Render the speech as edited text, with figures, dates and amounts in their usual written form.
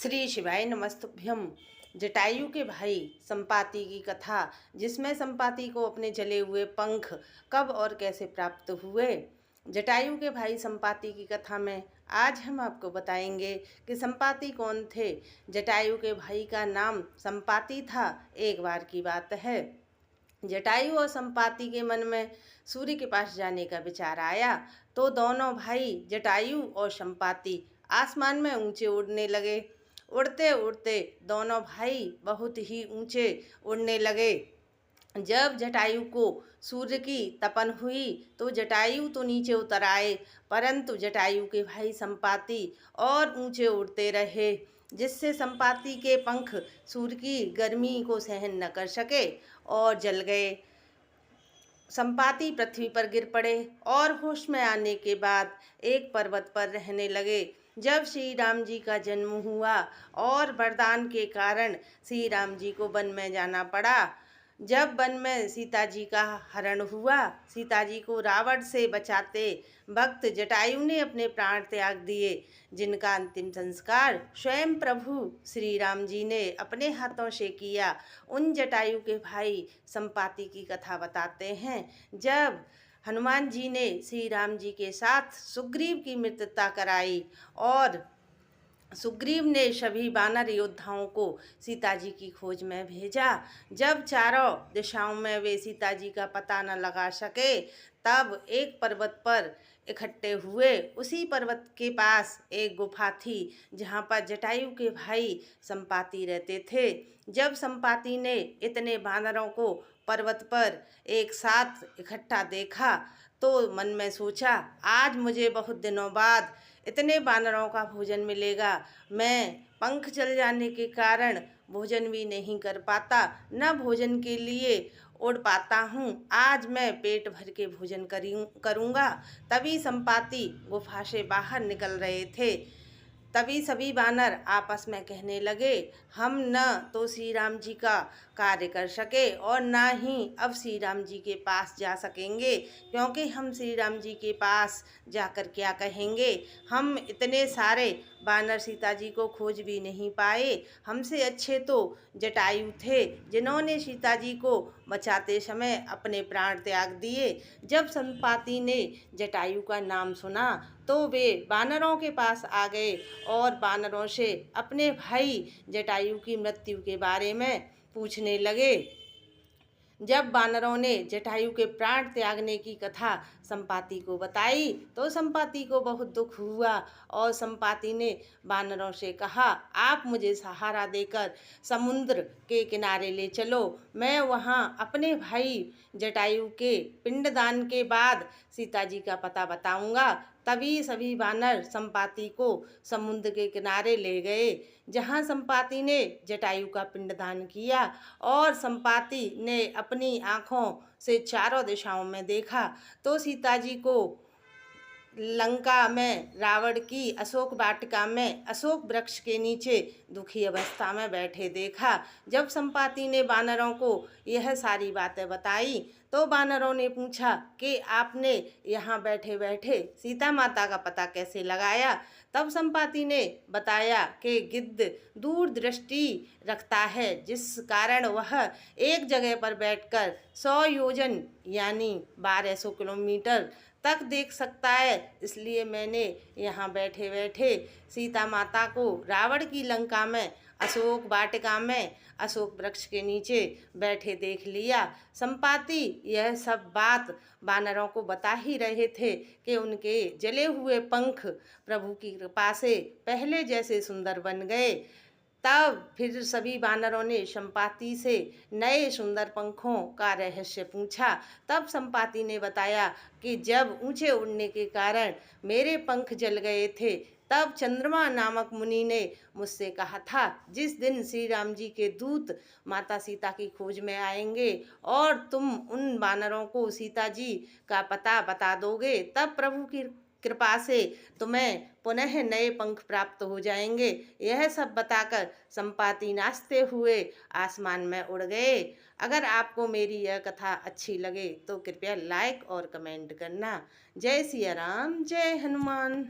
श्री शिवाय नमस्तुभ्यम। जटायु के भाई संपाति की कथा, जिसमें संपाति को अपने जले हुए पंख कब और कैसे प्राप्त हुए। जटायु के भाई संपाति की कथा में आज हम आपको बताएंगे कि संपाति कौन थे। जटायु के भाई का नाम संपाति था। एक बार की बात है, जटायु और संपाति के मन में सूर्य के पास जाने का विचार आया, तो दोनों भाई जटायु और संपाति आसमान में ऊंचे उड़ने लगे। उड़ते उड़ते दोनों भाई बहुत ही ऊंचे उड़ने लगे। जब जटायु को सूर्य की तपन हुई तो जटायु तो नीचे उतर आए, परंतु जटायु के भाई संपाति और ऊंचे उड़ते रहे, जिससे संपाति के पंख सूर्य की गर्मी को सहन न कर सके और जल गए। संपाति पृथ्वी पर गिर पड़े और होश में आने के बाद एक पर्वत पर रहने लगे। जब श्री राम जी का जन्म हुआ और वरदान के कारण श्री राम जी को वन में जाना पड़ा। जब वन में सीता जी का हरण हुआ, सीता जी को रावण से बचाते वक्त जटायु ने अपने प्राण त्याग दिए, जिनका अंतिम संस्कार स्वयं प्रभु श्री राम जी ने अपने हाथों से किया। उन जटायु के भाई संपाति की कथा बताते हैं। जब हनुमान जी ने श्री राम जी के साथ सुग्रीव की मित्रता कराई और सुग्रीव ने सभी वानर योद्धाओं को सीता जी की खोज में भेजा। जब चारों दिशाओं में वे सीता जी का पता न लगा सके, तब एक पर्वत पर इकट्ठे हुए। उसी पर्वत के पास एक गुफा थी, जहाँ पर जटायु के भाई संपाति रहते थे। जब संपाति ने इतने वानरों को पर्वत पर एक साथ इकट्ठा देखा, तो मन में सोचा, आज मुझे बहुत दिनों बाद इतने वानरों का भोजन मिलेगा। मैं पंख चल जाने के कारण भोजन भी नहीं कर पाता, न भोजन के लिए उड़ पाता हूँ। आज मैं पेट भर के भोजन करूँगा। तभी संपाति गुफा से बाहर निकल रहे थे। तभी सभी वानर आपस में कहने लगे, हम न तो श्री राम जी का कार्य कर सके और न ही अब श्री राम जी के पास जा सकेंगे, क्योंकि हम श्री राम जी के पास जाकर क्या कहेंगे। हम इतने सारे वानर सीता जी को खोज भी नहीं पाए। हमसे अच्छे तो जटायु थे, जिन्होंने सीता जी को बचाते समय अपने प्राण त्याग दिए। जब संपाति ने जटायु का नाम सुना तो वे वानरों के पास आ गए और वानरों से अपने भाई जटायु की मृत्यु के बारे में पूछने लगे। जब वानरों ने जटायु के प्राण त्यागने की कथा संपाति को बताई तो संपाति को बहुत दुख हुआ और संपाति ने वानरों से कहा, आप मुझे सहारा देकर समुद्र के किनारे ले चलो। मैं वहाँ अपने भाई जटायु के पिंडदान के बाद सीता जी का पता बताऊंगा। तभी सभी वानर संपाति को समुद्र के किनारे ले गए, जहाँ संपाति ने जटायु का पिंडदान किया और संपाति ने अपनी आँखों से चारों दिशाओं में देखा तो सीता जी को लंका में रावण की अशोक वाटिका में अशोक वृक्ष के नीचे दुखी अवस्था में बैठे देखा। जब संपाति ने वानरों को यह सारी बातें बताई तो वानरों ने पूछा कि आपने यहाँ बैठे बैठे सीता माता का पता कैसे लगाया। तब संपाति ने बताया कि गिद्ध दूर दृष्टि रखता है, जिस कारण वह एक जगह पर बैठकर 100 योजन यानी 1200 किलोमीटर तक देख सकता है। इसलिए मैंने यहाँ बैठे बैठे सीता माता को रावण की लंका में अशोक वाटिका में अशोक वृक्ष के नीचे बैठे देख लिया। संपाति यह सब बात वानरों को बता ही रहे थे कि उनके जले हुए पंख प्रभु की कृपा से पहले जैसे सुंदर बन गए। तब फिर सभी वानरों ने संपाति से नए सुंदर पंखों का रहस्य पूछा। तब संपाति ने बताया कि जब ऊंचे उड़ने के कारण मेरे पंख जल गए थे, तब चंद्रमा नामक मुनि ने मुझसे कहा था, जिस दिन श्री राम जी के दूत माता सीता की खोज में आएंगे और तुम उन वानरों को सीता जी का पता बता दोगे, तब प्रभु की कृपा से तुम्हें पुनः नए पंख प्राप्त हो जाएंगे। यह सब बताकर संपाति नाचते हुए आसमान में उड़ गए। अगर आपको मेरी यह कथा अच्छी लगे तो कृपया लाइक और कमेंट करना। जय सिया राम, जय हनुमान।